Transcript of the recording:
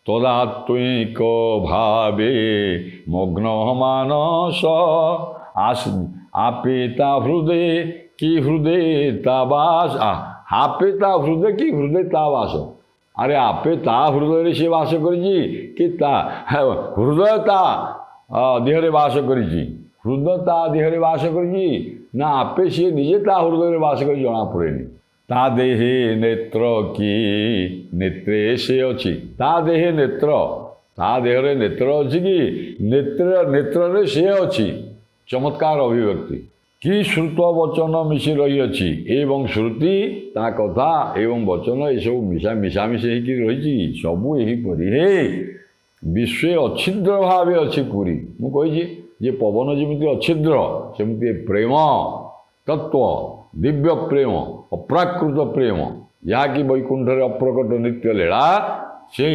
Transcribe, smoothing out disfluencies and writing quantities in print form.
তদাত্মিক ভাবে মগ্ন মানস আপে তা হৃদে কি হৃদে তা বাস আপে তা হৃদে কি হৃদে তা বাস আরে আপে তা হৃদୟରେ সে বাস করেছি কি তা হৃদয় তা দেহরে বাস করেছি হৃদয় তা দেহরে বাস করেছি না আপে সে নিজে তা হৃদୟରେ বাস করে জଣା পড়েনি তা দেহে নেত্র কি নেত্রে সে ଅଛି ତା ଦେହେ ନେତ୍ର ତା ଦେହରେ ନେତ୍ର ଅଛି କି ନେତ୍ରରେ ସେ ଅଛି ଚମତ୍କାର ଅଭିବ୍ୟକ୍ତି କି ଶ୍ରୁତ ବଚନ ମିଶି ରହିଅଛି ଏବଂ ଶ୍ରୁତି ତା କଥା ଏବଂ ବଚନ ଏସବୁ ମିଶାମିଶି ହେଇକି ରହିଛି ସବୁ ଏହିପରି ହେ ବିଶ୍ୱେ ଅଛିଦ୍ର ଭାବେ ଅଛି ପୁରୀ ମୁଁ କହିଛି ଯେ ପବନ ଯେମିତି ଅଛିଦ୍ର ସେମିତି ପ୍ରେମ ତତ୍ତ୍ୱ ଦିବ୍ୟ ପ୍ରେମ ଅପ୍ରାକୃତ ପ୍ରେମ ଯାହାକି ବୈକୁଣ୍ଠରେ ଅପ୍ରକଟ ନିତ୍ୟ ଲୀଳା ସେ